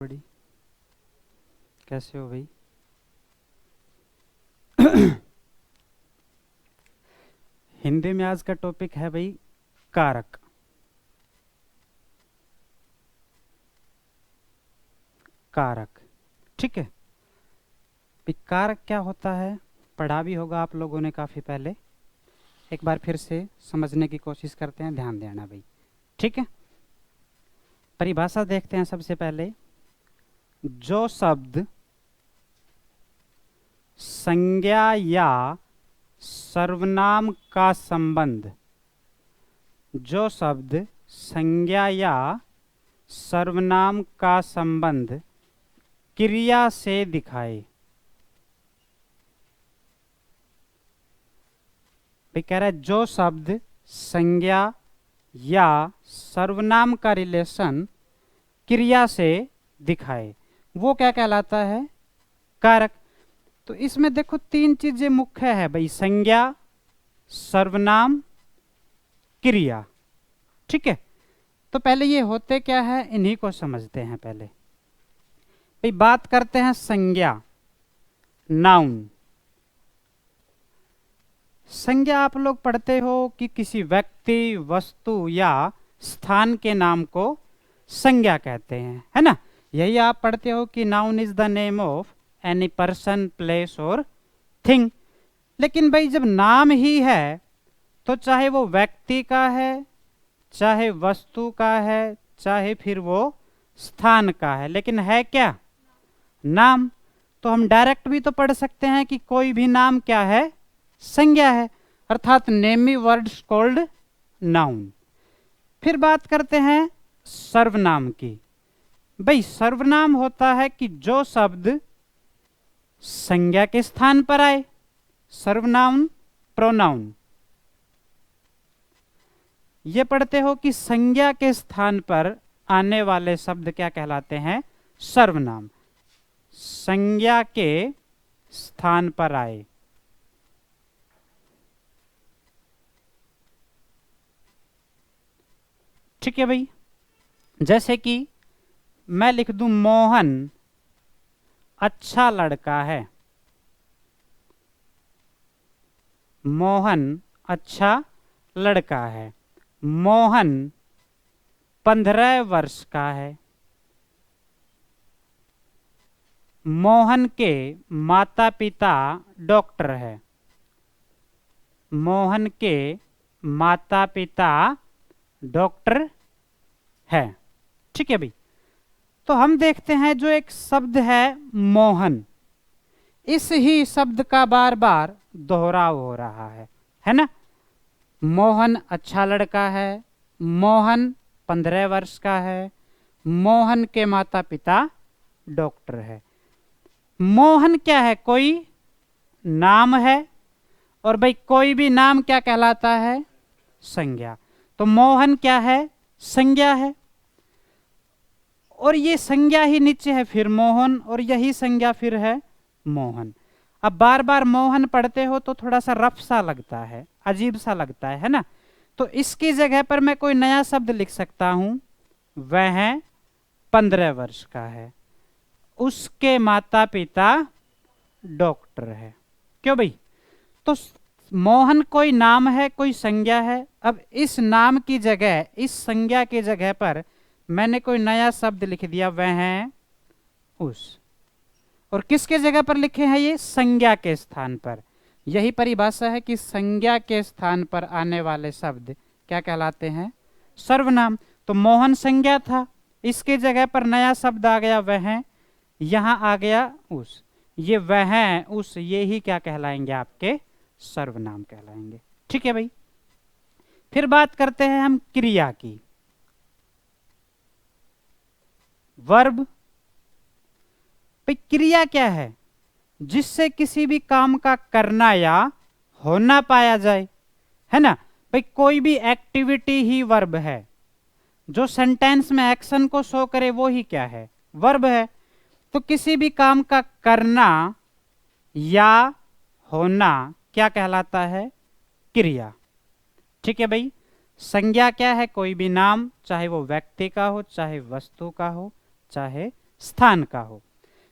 बड़ी कैसे हो भाई? हिंदी में आज का टॉपिक है भाई कारक। कारक, ठीक है भाई। कारक क्या होता है पढ़ा भी होगा आप लोगों ने काफ़ी पहले। एक बार फिर से समझने की कोशिश करते हैं, ध्यान देना भाई, ठीक है। परिभाषा देखते हैं सबसे पहले। जो शब्द संज्ञा या सर्वनाम का संबंध, जो शब्द संज्ञा या सर्वनाम का संबंध क्रिया से दिखाए। भाई कह रहा है जो शब्द संज्ञा या सर्वनाम का रिलेशन क्रिया से दिखाए वो क्या कहलाता है? कारक। तो इसमें देखो तीन चीजें मुख्य है भाई, संज्ञा, सर्वनाम, क्रिया, ठीक है। तो पहले ये होते क्या है इन्हीं को समझते हैं पहले। भाई बात करते हैं संज्ञा, नाउन। संज्ञा आप लोग पढ़ते हो कि किसी व्यक्ति, वस्तु या स्थान के नाम को संज्ञा कहते हैं, है ना। यही आप पढ़ते हो कि noun is the name of any person, place और थिंग। लेकिन भाई जब नाम ही है तो चाहे वो व्यक्ति का है, चाहे वस्तु का है, चाहे फिर वो स्थान का है, लेकिन है क्या? नाम। तो हम डायरेक्ट भी तो पढ़ सकते हैं कि कोई भी नाम क्या है? संज्ञा है, अर्थात नेमी वर्ड्स कॉल्ड नाउन। फिर बात करते हैं सर्वनाम की। भाई सर्वनाम होता है कि जो शब्द संज्ञा के स्थान पर आए, सर्वनाउन, प्रोनाउन। ये पढ़ते हो कि संज्ञा के स्थान पर आने वाले शब्द क्या कहलाते हैं? सर्वनाम। संज्ञा के स्थान पर आए, ठीक है भाई। जैसे कि मैं लिख दूं मोहन अच्छा लड़का है। मोहन अच्छा लड़का है। मोहन 15 वर्ष का है। मोहन के माता पिता डॉक्टर है। मोहन के माता पिता डॉक्टर है, ठीक है भाई। तो हम देखते हैं जो एक शब्द है मोहन, इस ही शब्द का बार बार दोहराव हो रहा है ना। मोहन अच्छा लड़का है, मोहन 15 वर्ष का है, मोहन के माता पिता डॉक्टर है। मोहन क्या है? कोई नाम है, और भाई कोई भी नाम क्या कहलाता है? संज्ञा। तो मोहन क्या है? संज्ञा है। और ये संज्ञा ही नीचे है फिर मोहन, और यही संज्ञा फिर है मोहन। अब बार बार मोहन पढ़ते हो तो थोड़ा सा रफ सा लगता है, अजीब सा लगता है ना। तो इसकी जगह पर मैं कोई नया शब्द लिख सकता हूं, वह 15 वर्ष का है, उसके माता पिता डॉक्टर है। क्यों भाई? तो मोहन कोई नाम है, कोई संज्ञा है। अब इस नाम की जगह, इस संज्ञा की जगह पर मैंने कोई नया शब्द लिख दिया, वह है उस। और किसके जगह पर लिखे हैं? ये संज्ञा के स्थान पर। यही परिभाषा है कि संज्ञा के स्थान पर आने वाले शब्द क्या कहलाते हैं? सर्वनाम। तो मोहन संज्ञा था, इसके जगह पर नया शब्द आ गया वह, यहां आ गया उस। ये वह उस, ये ही क्या कहलाएंगे? आपके सर्वनाम कहलाएंगे, ठीक है भाई। फिर बात करते हैं हम क्रिया की। वर्ब। भाई क्रिया क्या है? जिससे किसी भी काम का करना या होना पाया जाए, है ना। भाई कोई भी एक्टिविटी ही वर्ब है। जो सेंटेंस में एक्शन को शो करे वो ही क्या है? वर्ब है। तो किसी भी काम का करना या होना क्या कहलाता है? क्रिया, ठीक है भाई। संज्ञा क्या है? कोई भी नाम, चाहे वो व्यक्ति का हो, चाहे वस्तु का हो, चाहे स्थान का हो।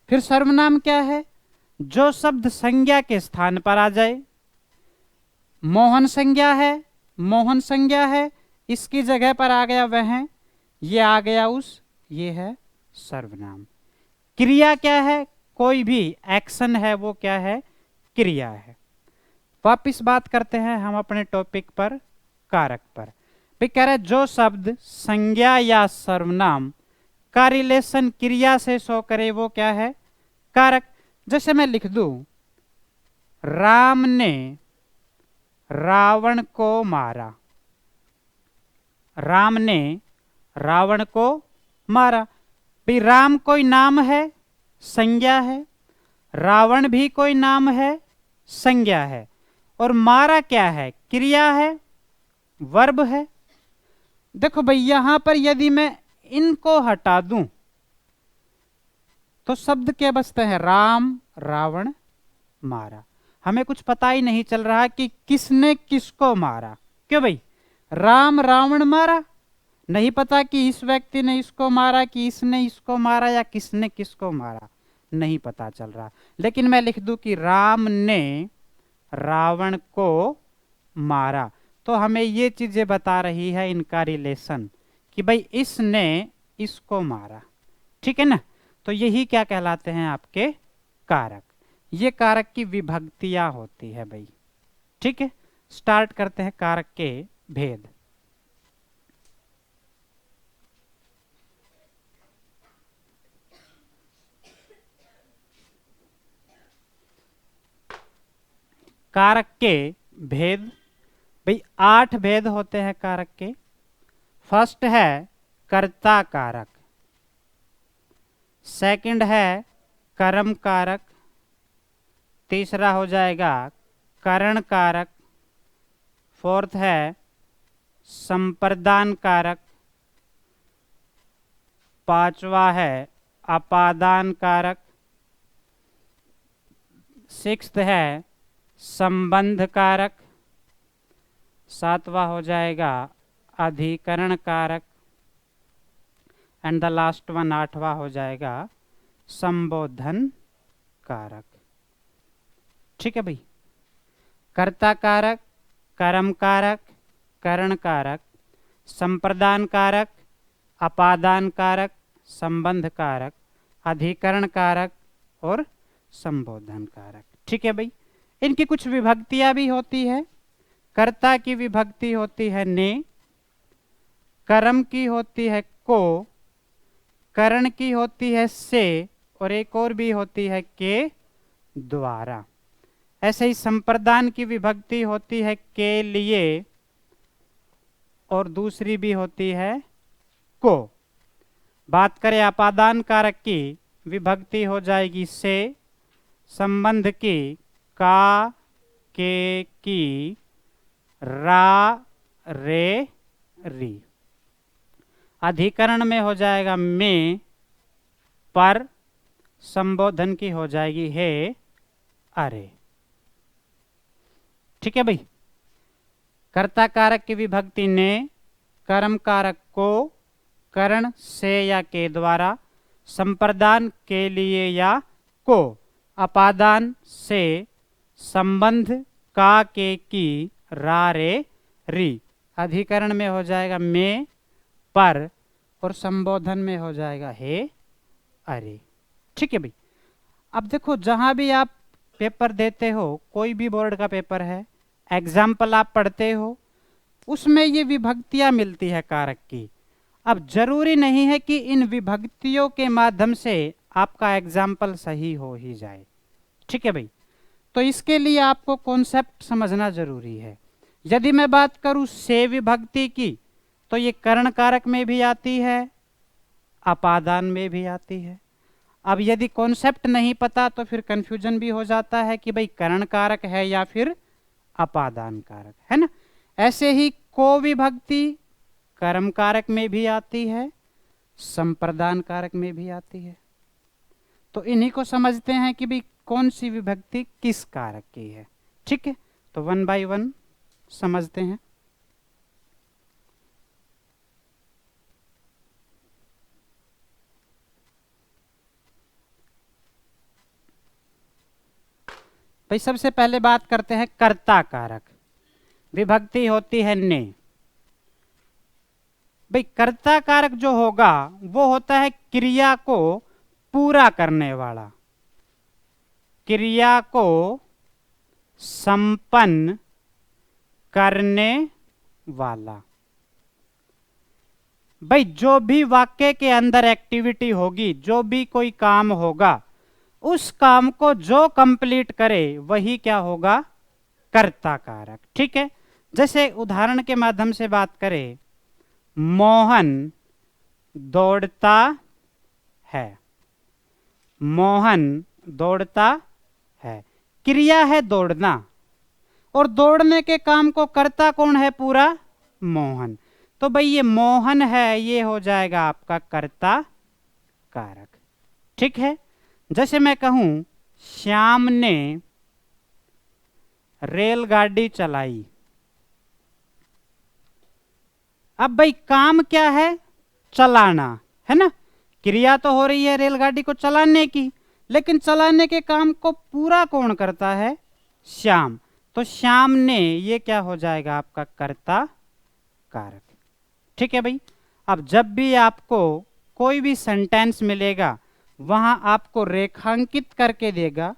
फिर सर्वनाम क्या है? जो शब्द संज्ञा के स्थान पर आ जाए। मोहन संज्ञा है, मोहन संज्ञा है, इसकी जगह पर आ गया वह, ये आ गया उस, ये है सर्वनाम। क्रिया क्या है? कोई भी एक्शन है वो क्या है? क्रिया है। वापिस बात करते हैं हम अपने टॉपिक पर, कारक पर। भी कह रहे जो शब्द संज्ञा या सर्वनाम का रिलेशन क्रिया से शो करे वो क्या है? कारक। जैसे मैं लिख दूं राम ने रावण को मारा, राम ने रावण को मारा। भाई राम कोई नाम है, संज्ञा है, रावण भी कोई नाम है, संज्ञा है, और मारा क्या है? क्रिया है, वर्ब है। देखो भाई यहां पर यदि मैं इनको हटा दूं तो शब्द क्या बचते हैं? राम रावण मारा। हमें कुछ पता ही नहीं चल रहा कि किसने किसको मारा। क्यों भाई? राम रावण मारा, नहीं पता कि इस व्यक्ति ने इसको मारा, कि इसने इसको मारा, या किसने किसको मारा, नहीं पता चल रहा। लेकिन मैं लिख दूं कि राम ने रावण को मारा, तो हमें ये चीजें बता रही है इनका रिलेशन, कि भाई इसने इसको मारा। ठीक है ना? तो यही क्या कहलाते हैं? आपके कारक। ये कारक की विभक्तियां होती है भाई। ठीक है, स्टार्ट करते हैं कारक के भेद। कारक के भेद भाई 8 भेद होते हैं कारक के। फर्स्ट है कर्ता कारक, सेकंड है कर्म कारक, तीसरा हो जाएगा करण कारक, फोर्थ है संप्रदान कारक, पांचवा है अपादान कारक, सिक्स्थ है संबंध कारक, सातवां हो जाएगा अधिकरण कारक, एंड द लास्ट वन 8वां हो जाएगा संबोधन कारक। ठीक है भाई, कर्ता कारक, कर्म कारक, करण कारक, संप्रदान कारक, अपादान कारक, संबंध कारक, अधिकरण कारक और संबोधन कारक। ठीक है भाई, इनकी कुछ विभक्तियां भी होती है। कर्ता की विभक्ति होती है ने, कर्म की होती है को, करण की होती है से, और एक और भी होती है के द्वारा। ऐसे ही संप्रदान की विभक्ति होती है के लिए, और दूसरी भी होती है को। बात करें अपादान कारक की, विभक्ति हो जाएगी से, संबंध की का, के, की, रा, रे, री। अधिकरण में हो जाएगा में, पर, संबोधन की हो जाएगी हे, अरे। ठीक है भाई, कर्ता कारक की विभक्ति ने, कर्म कारक को, करण से या के द्वारा, संप्रदान के लिए या को, अपादान से, संबंध का, के, की, रा, रे, री। अधिकरण में हो जाएगा में, पर, और संबोधन में हो जाएगा हे, अरे। ठीक है भाई, अब देखो जहां भी आप पेपर देते हो, कोई भी बोर्ड का पेपर है, एग्जाम्पल आप पढ़ते हो, उसमें ये विभक्तियां मिलती है कारक की। अब जरूरी नहीं है कि इन विभक्तियों के माध्यम से आपका एग्जाम्पल सही हो ही जाए। ठीक है भाई, तो इसके लिए आपको कॉन्सेप्ट समझना जरूरी है। यदि मैं बात करूं से विभक्ति की, तो ये करण कारक में भी आती है, अपादान में भी आती है। अब यदि कॉन्सेप्ट नहीं पता तो फिर कंफ्यूजन भी हो जाता है कि भाई करण कारक है या फिर अपादान कारक है ना। ऐसे ही को विभक्ति कर्म कारक में भी आती है, संप्रदान कारक में भी आती है। तो इन्हीं को समझते हैं कि भाई कौन सी विभक्ति किस कारक की है। ठीक है, तो 1 बाय 1 समझते हैं। भाई सबसे पहले बात करते हैं कर्ता कारक, विभक्ति होती है ने। भाई कर्ता कारक जो होगा वो होता है क्रिया को पूरा करने वाला, क्रिया को संपन्न करने वाला। भाई जो भी वाक्य के अंदर एक्टिविटी होगी, जो भी कोई काम होगा, उस काम को जो कंप्लीट करे वही क्या होगा, कर्ता कारक। ठीक है, जैसे उदाहरण के माध्यम से बात करें, मोहन दौड़ता है, मोहन दौड़ता है, क्रिया है दौड़ना, और दौड़ने के काम को करता कौन है, पूरा मोहन। तो भाई ये मोहन है, ये हो जाएगा आपका कर्ता कारक। ठीक है, जैसे मैं कहूं श्याम ने रेलगाड़ी चलाई। अब भाई काम क्या है, चलाना है ना, क्रिया तो हो रही है रेलगाड़ी को चलाने की, लेकिन चलाने के काम को पूरा कौन करता है, श्याम। तो श्याम ने, ये क्या हो जाएगा आपका कर्ता कारक। ठीक है भाई, अब जब भी आपको कोई भी सेंटेंस मिलेगा वहां आपको रेखांकित करके देगा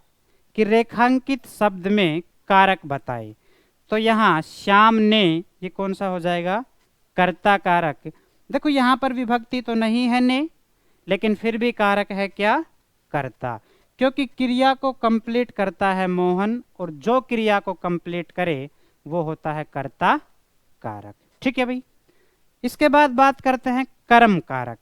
कि रेखांकित शब्द में कारक बताए, तो यहाँ श्याम ने, ये कौन सा हो जाएगा, कर्ता कारक। देखो यहाँ पर विभक्ति तो नहीं है ने, लेकिन फिर भी कारक है क्या, कर्ता, क्योंकि क्रिया को कंप्लीट करता है मोहन, और जो क्रिया को कंप्लीट करे वो होता है कर्ता कारक। ठीक है भाई, इसके बाद बात करते हैं कर्म कारक।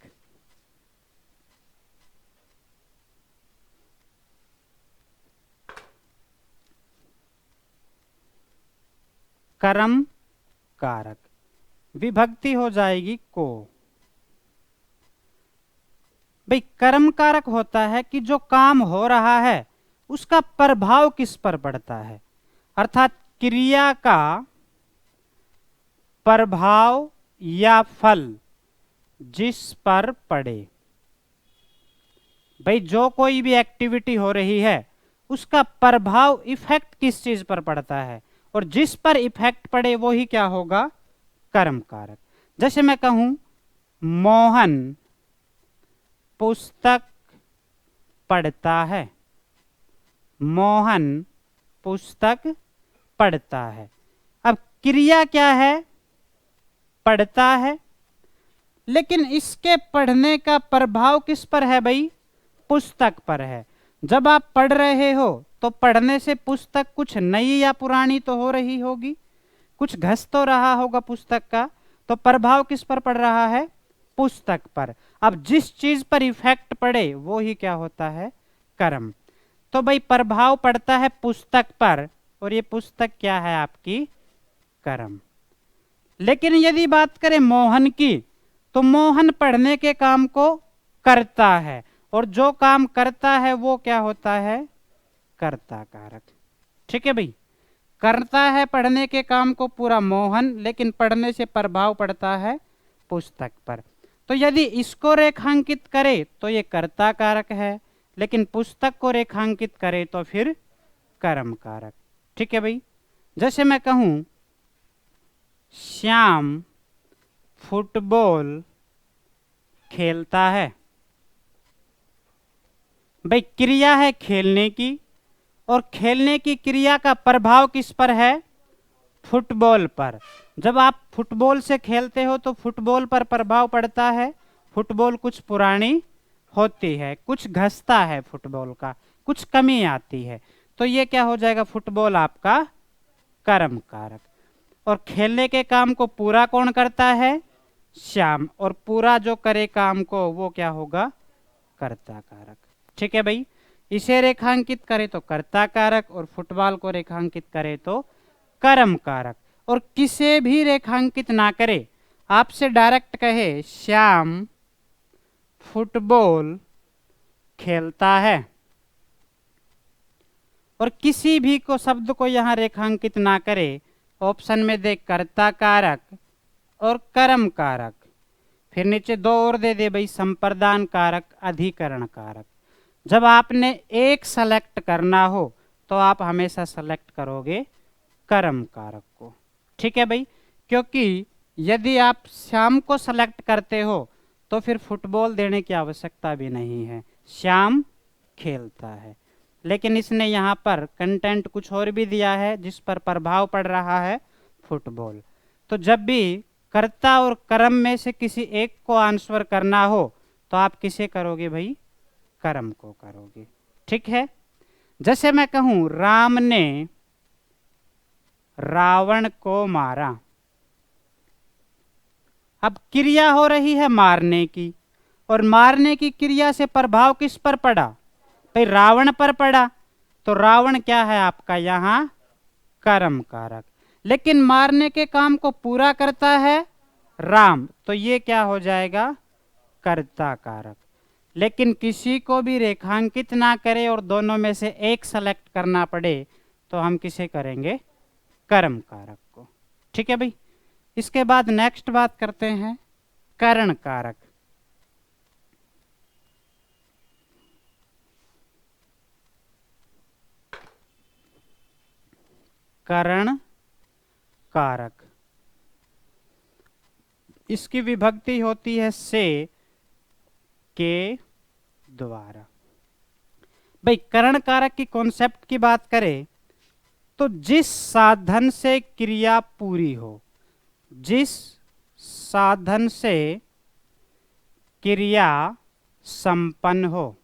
कर्म कारक विभक्ति हो जाएगी को। भाई कर्म कारक होता है कि जो काम हो रहा है उसका प्रभाव किस पर पड़ता है, अर्थात क्रिया का प्रभाव या फल जिस पर पड़े। भाई जो कोई भी एक्टिविटी हो रही है उसका प्रभाव, इफेक्ट किस चीज पर पड़ता है, और जिस पर इफेक्ट पड़े वो ही क्या होगा, कर्म कारक। जैसे मैं कहूं मोहन पुस्तक पढ़ता है, मोहन पुस्तक पढ़ता है। अब क्रिया क्या है, पढ़ता है, लेकिन इसके पढ़ने का प्रभाव किस पर है भाई, पुस्तक पर है। जब आप पढ़ रहे हो तो पढ़ने से पुस्तक कुछ नई या पुरानी तो हो रही होगी, कुछ घस तो रहा होगा पुस्तक का, तो प्रभाव किस पर पड़ रहा है, पुस्तक पर। अब जिस चीज पर इफेक्ट पड़े वो ही क्या होता है, कर्म। तो भाई प्रभाव पड़ता है पुस्तक पर, और ये पुस्तक क्या है आपकी, कर्म। लेकिन यदि बात करें मोहन की, तो मोहन पढ़ने के काम को करता है, और जो काम करता है वो क्या होता है, कर्ता कारक। ठीक है भाई, करता है पढ़ने के काम को पूरा मोहन, लेकिन पढ़ने से प्रभाव पड़ता है पुस्तक पर। तो यदि इसको रेखांकित करे तो ये कर्ता कारक है, लेकिन पुस्तक को रेखांकित करे तो फिर कर्म कारक। ठीक है भाई, जैसे मैं कहूं श्याम फुटबॉल खेलता है। भाई क्रिया है खेलने की, और खेलने की क्रिया का प्रभाव किस पर है, फुटबॉल पर। जब आप फुटबॉल से खेलते हो तो फुटबॉल पर प्रभाव पड़ता है, फुटबॉल कुछ पुरानी होती है, कुछ घसता है फुटबॉल का, कुछ कमी आती है, तो ये क्या हो जाएगा, फुटबॉल आपका कर्म कारक। और खेलने के काम को पूरा कौन करता है, श्याम, और पूरा जो करे काम को वो क्या होगा, कर्ता कारक। ठीक है भाई, इसे रेखांकित करे तो कर्ता कारक, और फुटबॉल को रेखांकित करे तो कर्म कारक। और किसे भी रेखांकित ना करे, आपसे डायरेक्ट कहे श्याम फुटबॉल खेलता है, और किसी भी को शब्द को यहां रेखांकित ना करे, ऑप्शन में दे कर्ता कारक और कर्म कारक, फिर नीचे दो और दे भाई संप्रदान कारक, अधिकरण कारक। जब आपने एक सेलेक्ट करना हो तो आप हमेशा सेलेक्ट करोगे कर्म कारक को। ठीक है भाई, क्योंकि यदि आप श्याम को सेलेक्ट करते हो तो फिर फुटबॉल देने की आवश्यकता भी नहीं है, श्याम खेलता है। लेकिन इसने यहाँ पर कंटेंट कुछ और भी दिया है जिस पर प्रभाव पड़ रहा है फुटबॉल। तो जब भी कर्ता और कर्म में से किसी एक को आंसर करना हो तो आप किसे करोगे भाई? कर्म को करोगे। ठीक है, जैसे मैं कहूं राम ने रावण को मारा, अब क्रिया हो रही है मारने की, और मारने की क्रिया से प्रभाव किस पर पड़ा भाई? रावण पर पड़ा। तो रावण क्या है आपका यहां? कर्म कारक। लेकिन मारने के काम को पूरा करता है राम, तो ये क्या हो जाएगा? कर्ता कारक। लेकिन किसी को भी रेखांकित ना करे और दोनों में से एक सेलेक्ट करना पड़े तो हम किसे करेंगे? कर्म कारक को। ठीक है भाई, इसके बाद नेक्स्ट बात करते हैं करण कारक। करण कारक, इसकी विभक्ति होती है से के द्वारा। भाई करण कारक की कॉन्सेप्ट की बात करें तो जिस साधन से क्रिया पूरी हो, जिस साधन से क्रिया संपन्न हो,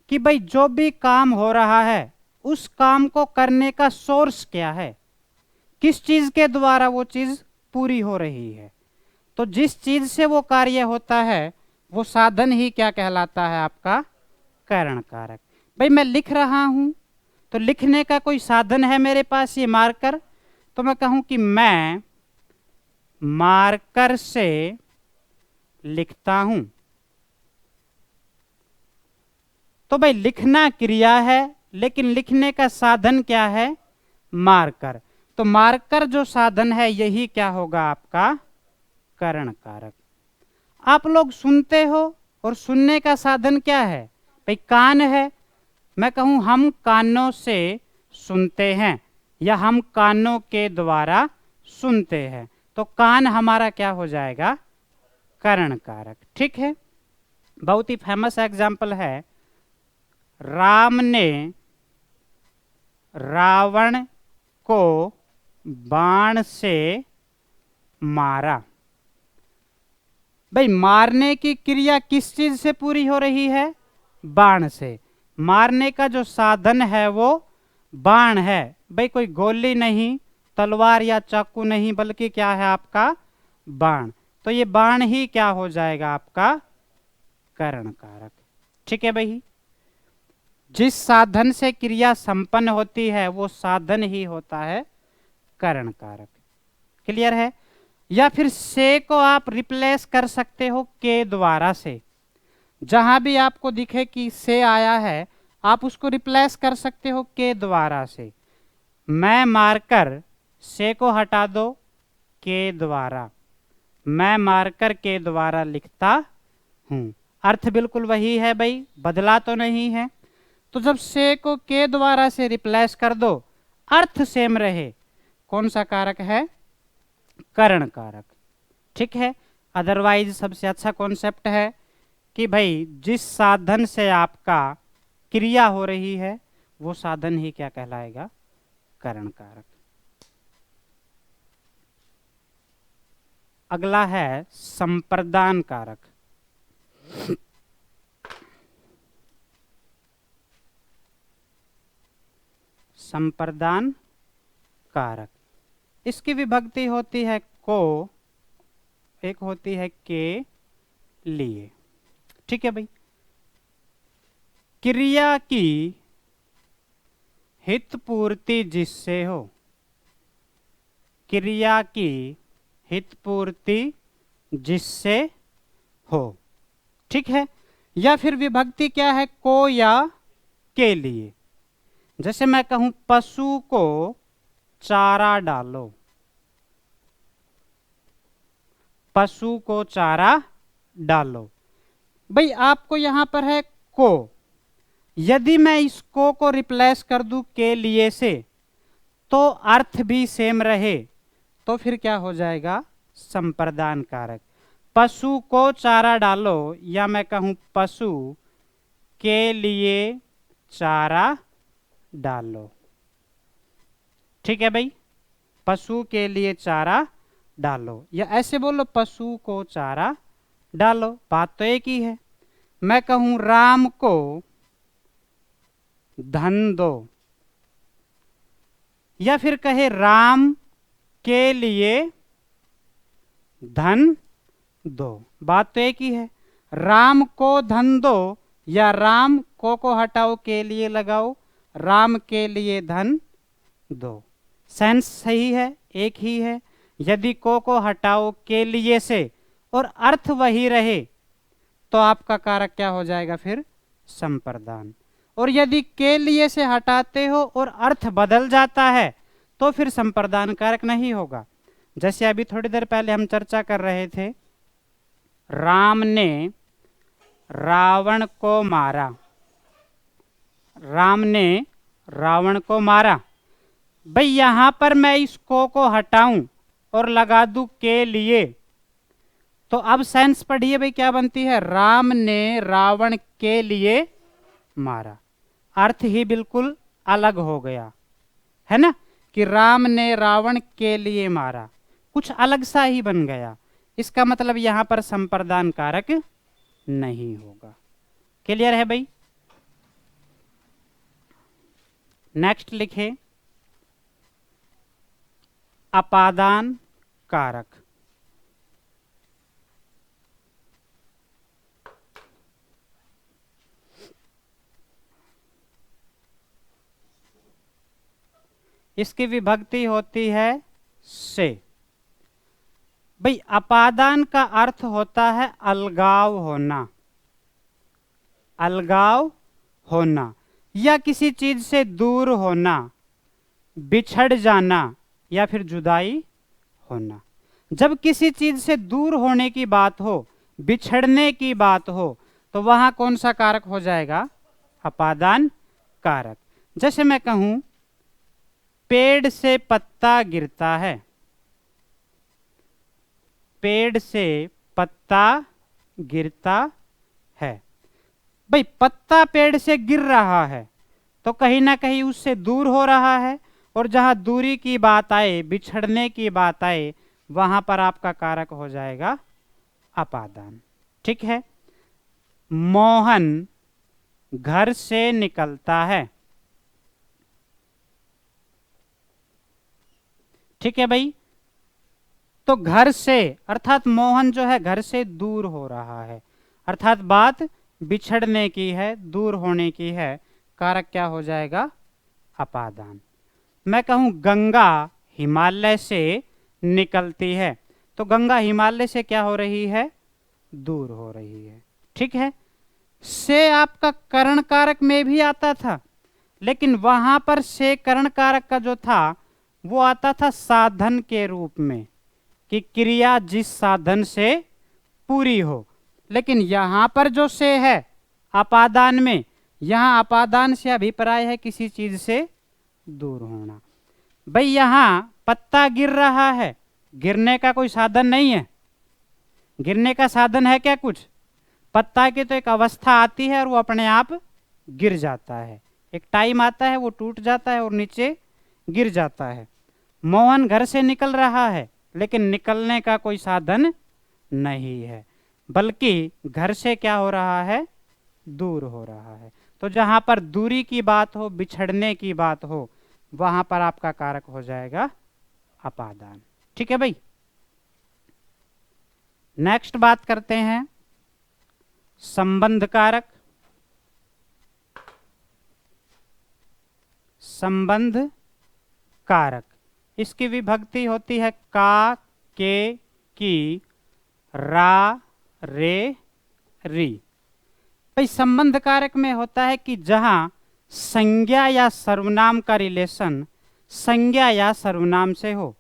कि भाई जो भी काम हो रहा है उस काम को करने का सोर्स क्या है, किस चीज के द्वारा वो चीज पूरी हो रही है। तो जिस चीज से वो कार्य होता है वो साधन ही क्या कहलाता है आपका? करण कारक। भाई मैं लिख रहा हूं तो लिखने का कोई साधन है मेरे पास, ये मार्कर, तो मैं कहूं कि मैं मार्कर से लिखता हूं, तो भाई लिखना क्रिया है लेकिन लिखने का साधन क्या है? मार्कर। तो मार्कर जो साधन है यही क्या होगा आपका? करण कारक। आप लोग सुनते हो और सुनने का साधन क्या है भाई? कान है। मैं कहूं हम कानों से सुनते हैं या हम कानों के द्वारा सुनते हैं, तो कान हमारा क्या हो जाएगा? करण कारक। ठीक है, बहुत ही फेमस एग्जाम्पल है, राम ने रावण को बाण से मारा। भाई मारने की क्रिया किस चीज से पूरी हो रही है? बाण से। मारने का जो साधन है वो बाण है। भाई कोई गोली नहीं, तलवार या चाकू नहीं, बल्कि क्या है आपका? बाण। तो ये बाण ही क्या हो जाएगा आपका? करण कारक। ठीक है भाई, जिस साधन से क्रिया संपन्न होती है वो साधन ही होता है करण कारक। क्लियर है? या फिर से को आप रिप्लेस कर सकते हो के द्वारा से। जहां भी आपको दिखे कि से आया है आप उसको रिप्लेस कर सकते हो के द्वारा से। मैं मारकर, से को हटा दो, के द्वारा, मैं मारकर के द्वारा लिखता हूं। अर्थ बिल्कुल वही है भाई, बदला तो नहीं है। तो जब से को के द्वारा से रिप्लेस कर दो, अर्थ सेम रहे, कौन सा कारक है? करण कारक। ठीक है, अदरवाइज सबसे अच्छा कॉन्सेप्ट है कि भाई जिस साधन से आपका क्रिया हो रही है वो साधन ही क्या कहलाएगा? करण कारक। अगला है संप्रदान कारक। संप्रदान कारक, इसकी विभक्ति होती है को, एक होती है के लिए। ठीक है भाई, क्रिया की हित पूर्ति जिससे हो, क्रिया की हित पूर्ति जिससे हो। ठीक है, या फिर विभक्ति क्या है? को या के लिए। जैसे मैं कहूं पशु को चारा डालो, पशु को चारा डालो। भाई आपको यहां पर है को, यदि मैं इस को रिप्लेस कर दूं के लिए से तो अर्थ भी सेम रहे तो फिर क्या हो जाएगा, संप्रदान कारक। पशु को चारा डालो, या मैं कहूं पशु के लिए चारा डालो। ठीक है भाई, पशु के लिए चारा डालो, या ऐसे बोलो पशु को चारा डालो, बात तो एक ही है। मैं कहूं राम को धन दो, या फिर कहे राम के लिए धन दो, बात तो एक ही है। राम को धन दो या राम को हटाओ के लिए लगाओ, राम के लिए धन दो, सेंस सही है, एक ही है। यदि को हटाओ के लिए से और अर्थ वही रहे तो आपका कारक क्या हो जाएगा फिर, संप्रदान। और यदि के लिए से हटाते हो और अर्थ बदल जाता है तो फिर संप्रदान कारक नहीं होगा। जैसे अभी थोड़ी देर पहले हम चर्चा कर रहे थे, राम ने रावण को मारा, राम ने रावण को मारा। भाई यहां पर मैं इस को हटाऊं और लगा दूं के लिए, तो अब सेंस पढ़िए भाई क्या बनती है, राम ने रावण के लिए मारा। अर्थ ही बिल्कुल अलग हो गया है ना, कि राम ने रावण के लिए मारा, कुछ अलग सा ही बन गया। इसका मतलब यहां पर संप्रदान कारक नहीं होगा। क्लियर है भाई। नेक्स्ट लिखे अपादान कारक। इसकी विभक्ति होती है से। भाई अपादान का अर्थ होता है अलगाव होना, अलगाव होना या किसी चीज से दूर होना, बिछड़ जाना या फिर जुदाई होना। जब किसी चीज से दूर होने की बात हो, बिछड़ने की बात हो, तो वहां कौन सा कारक हो जाएगा, अपादान कारक। जैसे मैं कहूं पेड़ से पत्ता गिरता है, पेड़ से पत्ता गिरता है। भाई पत्ता पेड़ से गिर रहा है तो कहीं ना कहीं उससे दूर हो रहा है, और जहां दूरी की बात आए, बिछड़ने की बात आए, वहां पर आपका कारक हो जाएगा अपादान। ठीक है। मोहन घर से निकलता है। ठीक है भाई, तो घर से अर्थात मोहन जो है घर से दूर हो रहा है, अर्थात बात बिछड़ने की है, दूर होने की है, कारक क्या हो जाएगा, अपादान। मैं कहूं गंगा हिमालय से निकलती है, तो गंगा हिमालय से क्या हो रही है, दूर हो रही है। ठीक है। से आपका करण कारक में भी आता था, लेकिन वहां पर से करण कारक का जो था वो आता था साधन के रूप में, कि क्रिया जिस साधन से पूरी हो। लेकिन यहां पर जो से है अपादान में, यहां अपादान से अभिप्राय है किसी चीज से दूर होना। भाई यहां पत्ता गिर रहा है, गिरने का कोई साधन नहीं है, गिरने का साधन है क्या कुछ, पत्ता की तो एक अवस्था आती है और वो अपने आप गिर जाता है, एक टाइम आता है वो टूट जाता है और नीचे गिर जाता है। मोहन घर से निकल रहा है, लेकिन निकलने का कोई साधन नहीं है, बल्कि घर से क्या हो रहा है, दूर हो रहा है। तो जहां पर दूरी की बात हो, बिछड़ने की बात हो, वहां पर आपका कारक हो जाएगा अपादान। ठीक है भाई। नेक्स्ट बात करते हैं संबंध कारक। संबंध कारक, इसकी विभक्ति होती है का, के, की, रा, रे, री। भाई संबंध कारक में होता है कि जहां संज्ञा या सर्वनाम का रिलेशन संज्ञा या सर्वनाम से हो,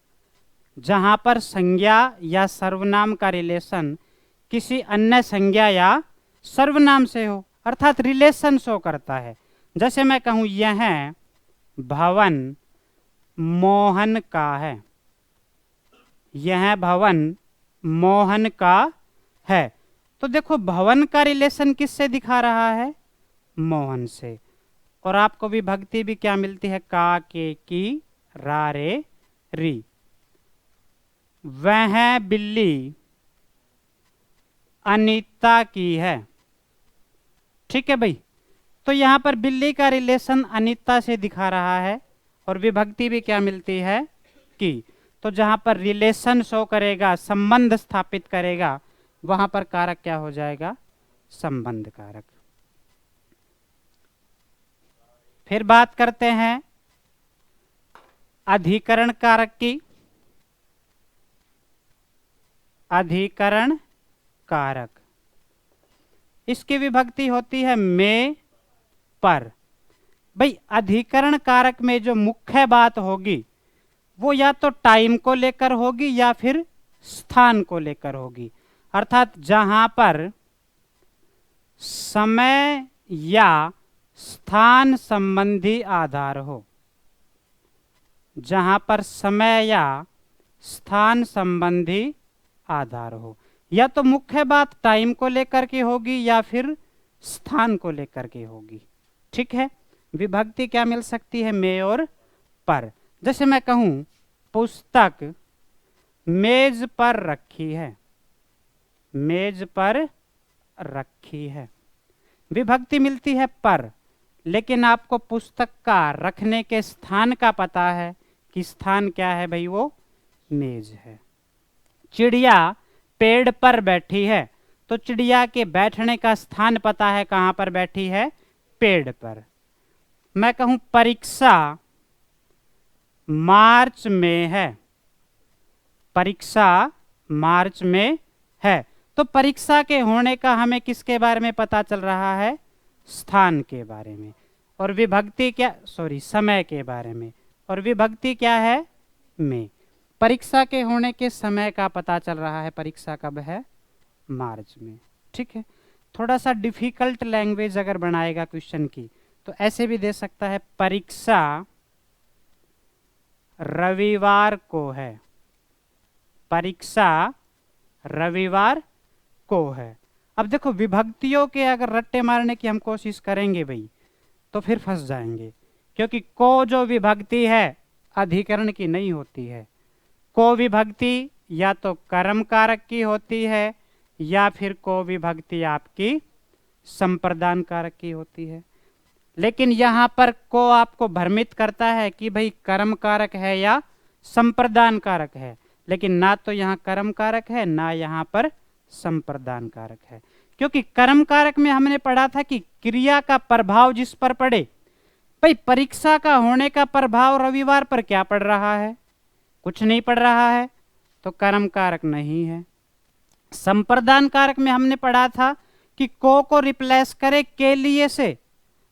जहां पर संज्ञा या सर्वनाम का रिलेशन किसी अन्य संज्ञा या सर्वनाम से हो, अर्थात रिलेशन शो करता है, जैसे मैं कहूं यह भवन मोहन का है, यह भवन मोहन का है। तो देखो भवन का रिलेशन किससे दिखा रहा है? मोहन से। और आपको विभक्ति भी क्या मिलती है? का, के, की, रा, रे, री। वह बिल्ली अनीता की है। ठीक है भाई, तो यहां पर बिल्ली का रिलेशन अनीता से दिखा रहा है और विभक्ति भी क्या मिलती है? की। तो जहां पर रिलेशन शो करेगा, संबंध स्थापित करेगा, वहां पर कारक क्या हो जाएगा? संबंध कारक। फिर बात करते हैं अधिकरण कारक की। अधिकरण कारक, इसकी विभक्ति होती है में, पर। भाई अधिकरण कारक में जो मुख्य बात होगी वो या तो टाइम को लेकर होगी या फिर स्थान को लेकर होगी। अर्थात जहां पर समय या स्थान संबंधी आधार हो, जहां पर समय या स्थान संबंधी आधार हो, या तो मुख्य बात टाइम को लेकर के होगी या फिर स्थान को लेकर के होगी। ठीक है, विभक्ति क्या मिल सकती है? में और पर। जैसे मैं कहूं पुस्तक मेज पर रखी है, मेज पर रखी है, विभक्ति मिलती है पर। लेकिन आपको पुस्तक का रखने के स्थान का पता है कि स्थान क्या है भाई? वो मेज है। चिड़िया पेड़ पर बैठी है, तो चिड़िया के बैठने का स्थान पता है, कहां पर बैठी है? पेड़ पर। मैं कहूं परीक्षा मार्च में है, परीक्षा मार्च में है, तो परीक्षा के होने का हमें किसके बारे में पता चल रहा है? स्थान के बारे में। और विभक्ति क्या? समय के बारे में। और विभक्ति क्या है? में। परीक्षा के होने के समय का पता चल रहा है, परीक्षा कब है? मार्च में। ठीक है, थोड़ा सा डिफिकल्ट लैंग्वेज अगर बनाएगा क्वेश्चन की तो ऐसे भी दे सकता है, परीक्षा रविवार को है, परीक्षा रविवार को है। अब देखो विभक्तियों के अगर रट्टे मारने की हम कोशिश करेंगे भाई तो फिर फंस जाएंगे, क्योंकि को जो विभक्ति है अधिकरण की नहीं होती है। को विभक्ति या तो कर्म कारक की होती है या फिर को विभक्ति आपकी संप्रदान कारक की होती है। लेकिन यहां पर को आपको भ्रमित करता है कि भाई कर्म कारक है या संप्रदान कारक है, लेकिन ना तो यहाँ कर्म कारक है ना यहाँ पर संप्रदान कारक है। क्योंकि कर्म कारक में हमने पढ़ा था कि क्रिया का प्रभाव जिस पर पड़े, भाई परीक्षा का होने का प्रभाव रविवार पर क्या पड़ रहा है? कुछ नहीं पड़ रहा है, तो कर्म कारक नहीं है। संप्रदान कारक में हमने पढ़ा था कि को रिप्लेस करे के लिए से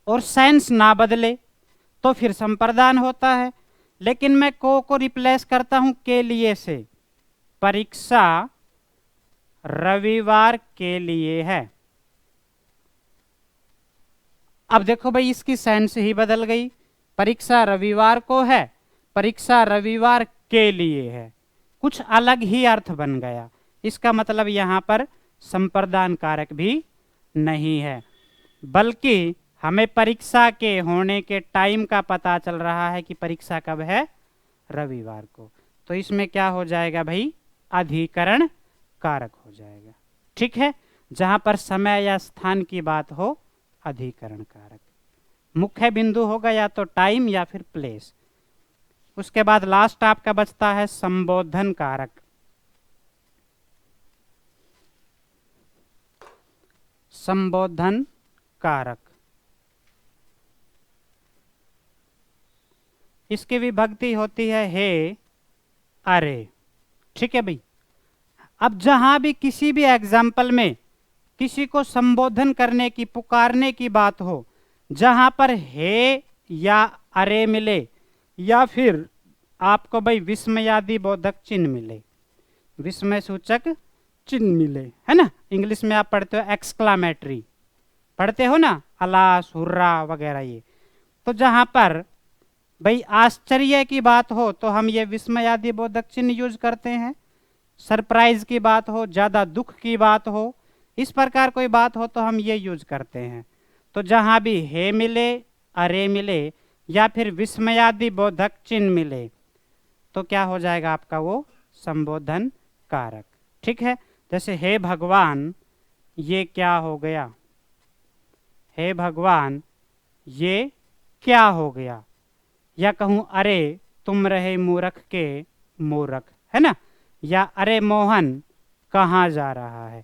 और सेंस ना बदले तो फिर संप्रदान होता है। लेकिन मैं को रिप्लेस करता हूं के लिए से, परीक्षा रविवार के लिए है। अब देखो भाई इसकी सेंस ही बदल गई, परीक्षा रविवार को है, परीक्षा रविवार के लिए है, कुछ अलग ही अर्थ बन गया। इसका मतलब यहां पर संप्रदान कारक भी नहीं है, बल्कि हमें परीक्षा के होने के टाइम का पता चल रहा है कि परीक्षा कब है? रविवार को। तो इसमें क्या हो जाएगा भाई? अधिकरण कारक हो जाएगा। ठीक है, जहां पर समय या स्थान की बात हो, अधिकरण कारक। मुख्य बिंदु होगा या तो टाइम या फिर प्लेस। उसके बाद लास्ट आपका बचता है संबोधन कारक। संबोधन कारक, इसकी विभक्ति होती है हे, अरे। ठीक है भाई, अब जहां भी किसी भी एग्जाम्पल में किसी को संबोधन करने की, पुकारने की बात हो, जहां पर हे या अरे मिले या फिर आपको भाई विस्मयादि बोधक चिन्ह मिले, विस्मय सूचक चिन्ह मिले, है ना। इंग्लिश में आप पढ़ते हो एक्सक्लामेटरी, पढ़ते हो ना, अलास, हुर्रा वगैरह। ये तो जहां पर भाई आश्चर्य की बात हो तो हम ये विस्मयादि बोधक चिन्ह यूज करते हैं। सरप्राइज की बात हो, ज्यादा दुख की बात हो, इस प्रकार कोई बात हो तो हम ये यूज करते हैं। तो जहां भी हे मिले, अरे मिले या फिर विस्मयादि बोधक चिन्ह मिले तो क्या हो जाएगा आपका वो संबोधन कारक। ठीक है, जैसे हे भगवान ये क्या हो गया, हे भगवान ये क्या हो गया, या कहूं अरे तुम रहे मूर्ख के मूर्ख, है ना, या अरे मोहन कहाँ जा रहा है।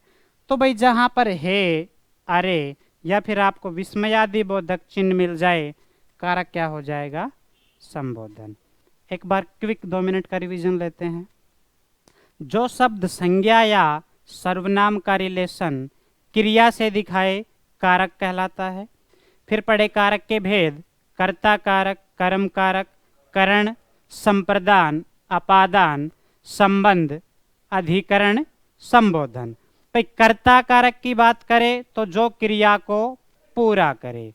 तो भाई जहां पर हे, अरे या फिर आपको विस्मयादि बोधक चिन्ह मिल जाए, कारक क्या हो जाएगा संबोधन। एक बार क्विक 2 मिनट का रिवीजन लेते हैं। जो शब्द संज्ञा या सर्वनाम का रिलेशन क्रिया से दिखाए कारक कहलाता है। फिर पढ़े कारक के भेद, कर्ता कारक, कर्म कारक, करण, संप्रदान, अपादान, संबंध, अधिकरण, संबोधन। भाई कर्ता कारक की बात करें तो जो क्रिया को पूरा करे,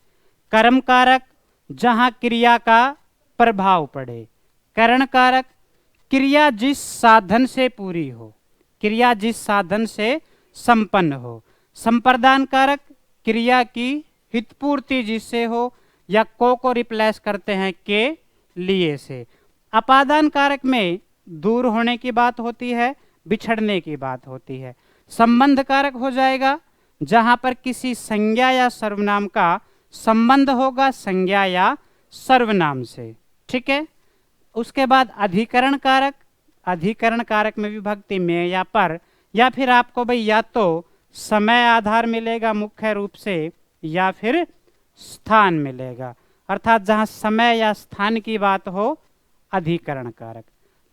कर्म कारक जहां क्रिया का प्रभाव पड़े, करण कारक क्रिया जिस साधन से पूरी हो, क्रिया जिस साधन से संपन्न हो, संप्रदान कारक क्रिया की हितपूर्ति जिससे हो या को रिप्लेस करते हैं के लिए से। अपादान कारक में दूर होने की बात होती है, बिछड़ने की बात होती है। संबंध कारक हो जाएगा जहां पर किसी संज्ञा या सर्वनाम का संबंध होगा संज्ञा या सर्वनाम से। ठीक है, उसके बाद अधिकरण कारक, अधिकरण कारक में विभक्ति में या पर, या फिर आपको भाई या तो समय आधार मिलेगा मुख्य रूप से या फिर स्थान मिलेगा, अर्थात जहां समय या स्थान की बात हो अधिकरण कारक।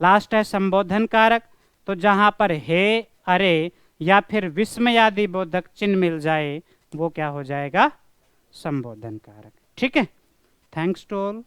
लास्ट है संबोधन कारक, तो जहां पर हे, अरे या फिर विस्मयादि बोधक चिन्ह मिल जाए वो क्या हो जाएगा संबोधन कारक। ठीक है, थैंक्स टू ऑल।